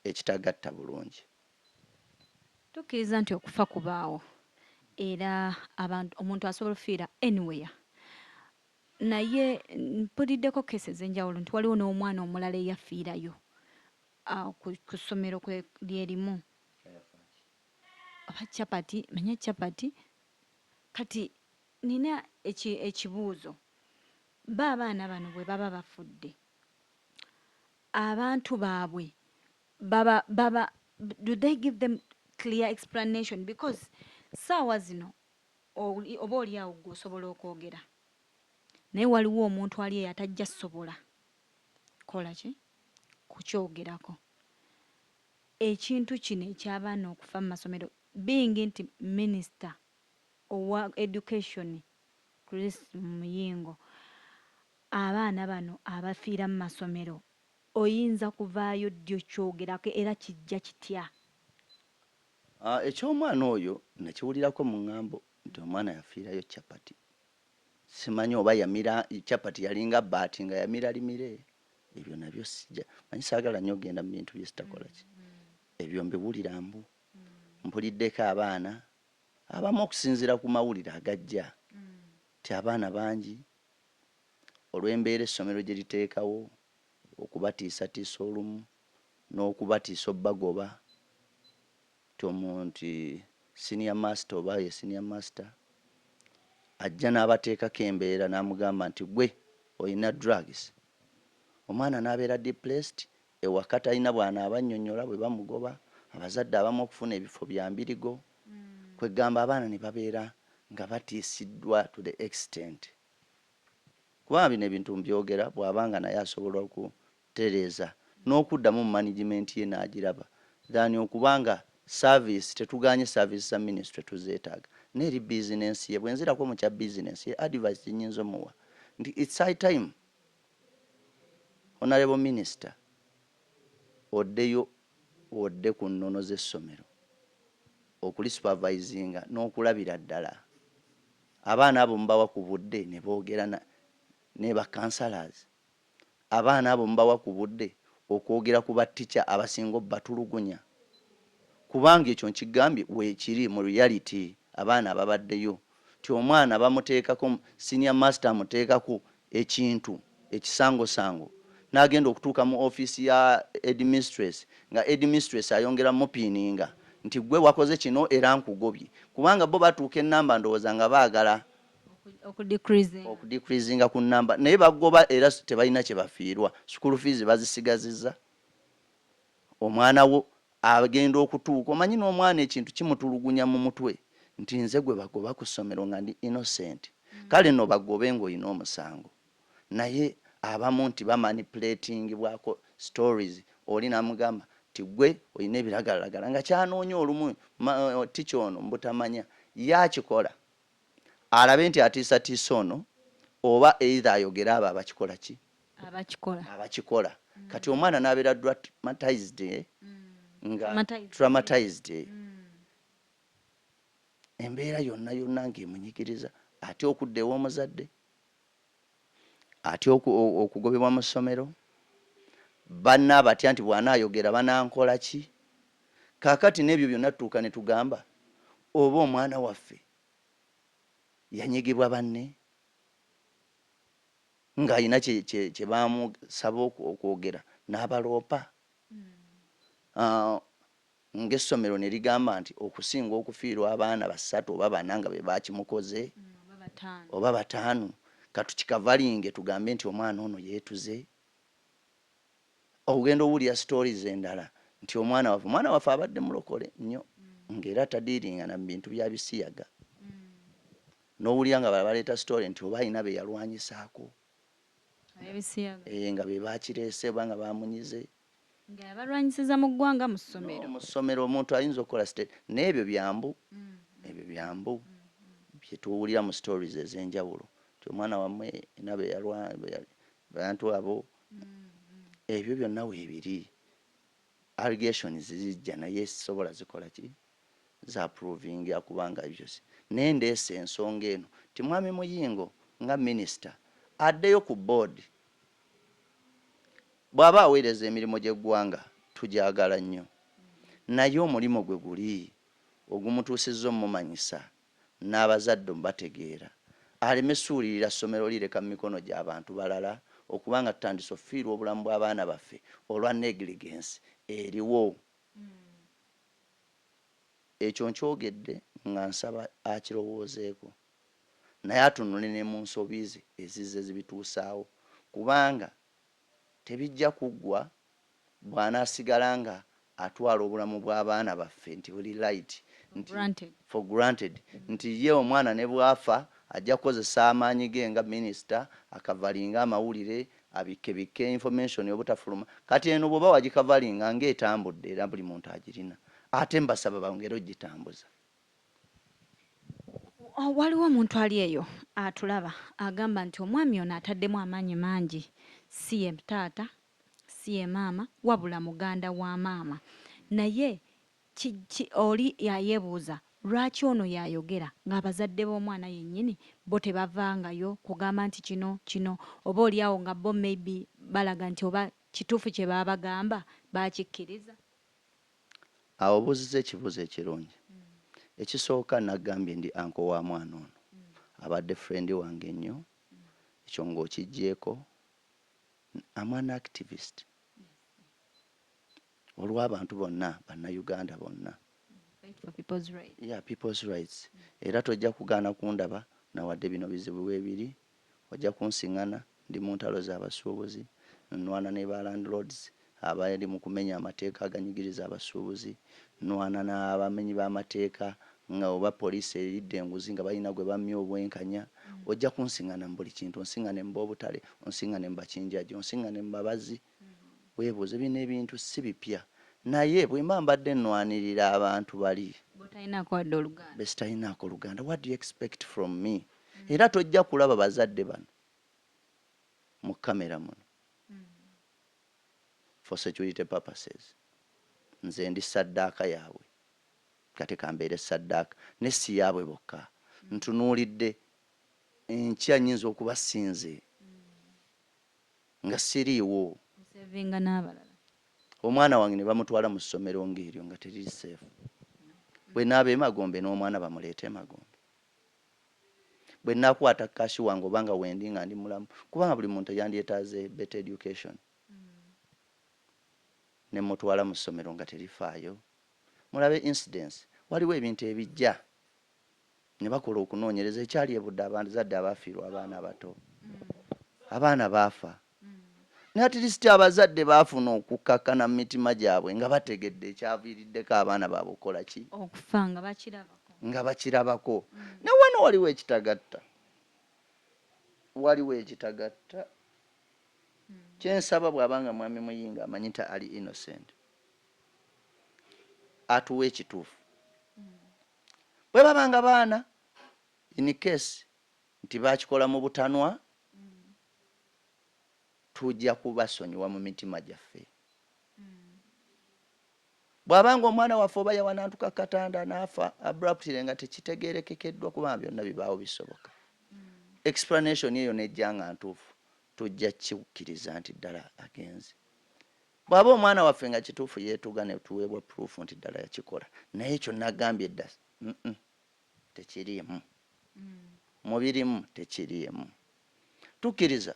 ekitagatta bulungi. Tukkiriza nti okufa kubaawo era omuntu asobola okufiira anywhere. Naye mpuliddeko kesi ez'enjawulo nti waliwo n'omwana omulala eyafiirayo ku ssomero lyerimu oba capati, manya capati. Kati nina ekibuuzo, abaana bano bwe baba bafudde abantu baabwe do they give them clear explanation? Because saawa zino oba oli awo gwe osobola okwogera naye waliwo omuntu ali eyo atajja sobola kola ki kukyogerako. Ekintu kino eky'abaana okufa mu masomero, being nti minisita owa education Chris Muyingo, abaana bano abafiira mu masomero oyinza kuvaayo ddyo kyogerako era kijja kitya? Eky'omwana oyo nakiwulirako mu ŋŋambo nti omwana yafiirayo capati. Simanyi oba yamira capati yalinga baati nga yamira limire. Ebyo nabyo sijja manyi, saagala nnyo ogenda mu bintu bye sitakola ki. Ebyo mbiwulira mbu mpuliddeko abaana abamu okusinziira ku mawulire agajja ti abaana bangi olw'embeera essomero gye liteekawo okubatiisatiisa olumu n'okubatiisa obbagoba ti omuntu senior master oba ye senior master ajja n'abateekako embeera n'amugamba nti gwe olina drugs. Omwana n'abeera depressed, ewaka talina bwana abannyonnyola bwe bamugoba, abazadde abamu okufuna ebifo bya mbirigo. Kwegamba abaana ne babeera nga batiisiddwa to the extent. Kuba bino ebintu mbyogera bw'abanga naye asobola okutereeza n'okuddamu mu management ye n'agiraba than okubanga service tetuganye service za ministry tuzeetaaga. N'eri business ye bwe nzirako mu kya business ye advice gye muwa nti it's high time Honorable Minister oddeyo odde ku nnono z'essomero okuli supervisinga n'okulabira ddala abaana abo mubawa ku budde ne boogera ne ba counselors. Abaana abo mubawa ku budde okwogera ku batica abasinga batulugunya, kubanga ekyo nkigambye weekiri mu reality. Abaana ababaddeyo ti omwana bamuteekako senior master amuteekako ekintu ekisangosango n'agenda okutuuka mu office ya headmistress nga headmistress ayongera mupiininga nti gwe wakoze kino era nkugobye, kubanga bo batuuka ennamba ndowooza nga baagala okudecreasinga ku nnamba naye bagoba era tebalina kye bafiirwa. School fees bazisigazizza. Omwana wo agenda okutuuka, omanyi n'omwana ekintu kimutulugunya mu mutwe nti nze gwe bagoba ku ssomero nga ndi innocent. Kale no bagobe ng'olina omusango. Naye abamu nti bamanipulating bwako stories, oli n'amugamba ti gwe olina ebiragalalagala nga kyanoonya olumu ticha ono mbutamanya yakikola alabe nti atiisatiisa ono oba either ayogera abo abakikola ki abakikola. Kati omwana n'abeera traumatized traumatized embeera yonna ng'emunyigiriza ate okudda ew'omuzadde ate okugobebwa mu ssomero banna abatya nti bw'anaayogera banankola ki. Kaakati n'ebyo byonna tutuuka ne tugamba oba omwana waffe yanyigibwa banne ng'alina kye bamusaba okwogera n'abaloopa. Ng'essomero ne ligamba nti okusinga okufiirwa abaana 3 oba 4 nga be baakimukoze oba 5 katukikavalinge tugambe nti omwana ono yeetuze. Ogenda owulira stories endala nti omwana waffe abadde mulokole nnyo ng'era tadiiringa na bintu bya bisiyaga. N'owulira nga baleeta story nti oba alina be yalwanyisaako nga be baakireese oba nga baamunyize nga balwanyisiza mu ggwanga mu ssomero. Omuntu ayinza okukola state n'ebyo byambu. Ebyo byambu bye tuwulira mu stories ez'enjawulo nti omwana wammwe nabe bantu abo. Ebyo byonna weebiri allegations zijja naye sobola zikola ki za proving akubanga ebyo si nendeese ensonga eno ti mwami Muyingo nga minister addeyo ku board bw'aba aweereza emirimu gy'eggwanga tujagala nnyo naye omulimo gwe guli ogumutuusizza omumanyisa n'abazadde bategeera aleme suulirira ssomero lireka mu mikono gy'abantu balala okubanga tutandise ofiirwa obulamu bw'abaana baffe olwa negligence eriwo. Ekyo nkyogedde nga nsaba akirowoozeeko naye atunule ne mu nsobi ze ezizze zibituusaawo kubanga tebijja kuggwa bw'anaasigala nga atwala obulamu bw'abaana baffe nti buli right for granted nti ye omwana ne bwafa ajja kukozesa amaanyi ge nga minisita akavalinga amawulire abikke information obutafuluma kati eno bw'oba wagikavalinga ng'etambudde era buli muntu agirina ate mbasaba bongere ogitambuza. Waliwo omuntu ali eyo atulaba agamba nti omwami ono ataddemu amaanyi mangi si ye taata si ye maama wabula muganda wa maama naye oli yayeebuuza lwaki ono yayogera ng'abazadde b'omwana yennyini bo tebavangayo kugamba nti kino oba oliawo nga bo maybe balaga nti oba kituufu kye baabagamba baakikkiriza. Awo obuuziza ekibuuzo ekirungi. Ekisooka nagambye ndi anko wa mwana ono abadde friend wange nnyo ekyo ng'okiggyeko amwana activist olw'abantu bonna bannayuganda bonna people's rights era tojja kugaana kundaba nawadde bino bizibu weebiri ojja kunsiŋŋana ndi mu ntalo z'abasuubuzi nnwana ne ba landlords abali mu kumenya amateeka aganyigiriza abasuubuzi nnwana n'abamenyi b'amateeka nga oba poliisi eridde enguzi nga balina gwe bammye obwenkanya ojja kunsiŋŋana mu buli kintu onsiŋŋane mu b'obutale onsiŋŋane mu bakinjaji onsiŋŋane mu babazi weebuuze bino ebintu si bipya naye bwe mba mbadde nnwanirira abantu bali besitayinaako Luganda what do you expect from me era tojja kulaba bazadde bano mu kamera muno for security purposes nze ndi saddaaka yaabwe kati kambeere saddaaka ne si yaabwe bokka ntunuulidde enkya nnyinza okuba sinze nga siriiwo omwana wange ne bamutwala mu ssomero ng'eryo nga teriri seefu bwe naaba emagombe n'omwana bamuleete emagombe bwe naakwata kashi wange obanga wendi nga ndi mulamu kubanga buli muntu yandyetaaze better education ne mutwala mu ssomero nga terifaayo mulabe incidents waliwo ebintu ebijja ne bakola okunoonyereza ekyali ebudde abazadde abaafiirwa abaana abato abaana baafa naye at least abazadde baafuna okukakkana mu mitima gyabwe nga bategedde ekyaviiriddeko abaana baabwe okukola ki okufa nga bakirabako ne wano waliwo ekitagatta kyensaba bw'abanga mwami Muyinga amanyi nti ali innocent atuwa ekituufu bwe babanga baana in case nti bakikola mu butanwa tujja kubasonyiwa mu mitima gyaffe bw'abanga omwana waffe oba yawanantuka katanda n'afa abruptly nga tekitegeerekekeddwa kubanga byonna bibaawo bisoboka explanation eyo nejja nga ntuufu tujja kikkiriza nti ddala agenze bw'aba omwana waffe nga kituufu yeetuga ne tuweebwa proof nti ddala yakikola naye ekyo nagambye dda tekiriimu mubirimu tekiriimu tukkiriza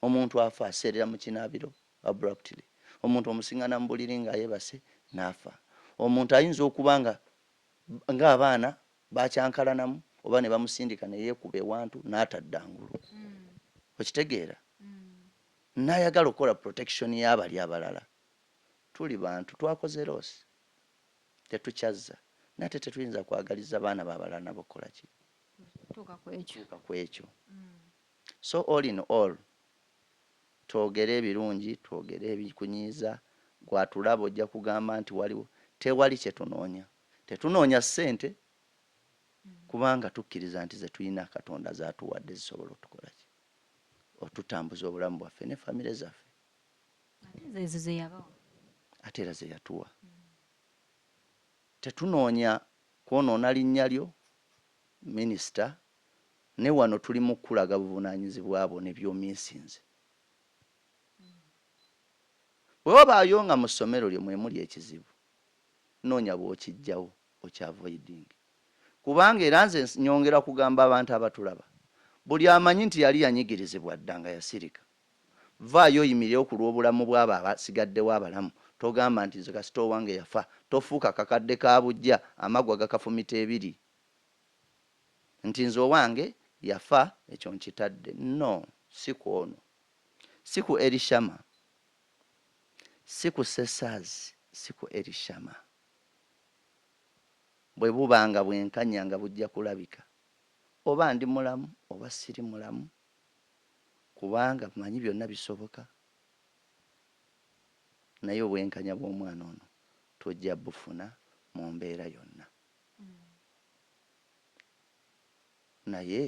omuntu afa aseerera mu kinaabiro abruptly omuntu omusiŋŋana mu buliri nga yeebase n'afa omuntu ayinza okuba ng'abaana bakyankalanamu oba ne bamusindika ne yeekuba ewantu n'ataddangulu okitegeera n'ayagala okukola protection y'abali abalala tuli bantu twakoze loosi tetukyazza nate tetuyinza kwagaliza baana b'abalala nabo kukola ki tuuka ku ekyo so all in all twogere ebirungi twogere ebikunyiiza gwatulaba ojja kugamba nti waliwo tewali kyetunoonya tetunoonya ssente kubanga tukkiriza nti ze tulina Katonda zaatuwadde zisobola otukola ki otutambuza obulamu bwaffe ne famire zaffe ate era ze yatuwa tetunoonya kwonoona linnya lyo minisita ne wano tuli mu kulaga buvunaanyizibwa bwo ne by'omiisinze webaayo nga mu ssomero lye mwemuli ekizibu noonya bw'okijjawo okyavoiding kubanga era nze nyongera kugamba abantu abatulaba buli amanyi nti yali yanyigirizibwa dda nga yasirika vaayo oyimireyo ku lw'obulamu bw'abo abasigaddewo abalamu togamba nti nze kasita owange yafa tofuuka kakadde ka bujja amagwa gakafumita ebiri nti nze owange yafa ekyo nkitadde no si ku ono si ku Elishama si ku Sesaazi si ku Elishama bwe bubanga bwenkanya nga bujja kulabika oba ndi mulamu oba siri mulamu kubanga manyi byonna bisoboka naye obwenkanya bw'omwana ono tojja bufuna mu mbeera yonna naye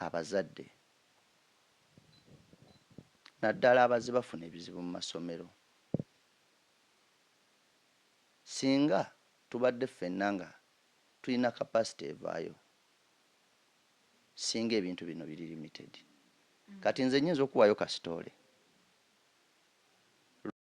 abazadde naddala abaze bafuna ebizibu mu masomero singa tubadde ffenna nga tulina capacity evaayo singa ebintu bino biri limited kati nze nnyinza okuwaayo kasitoole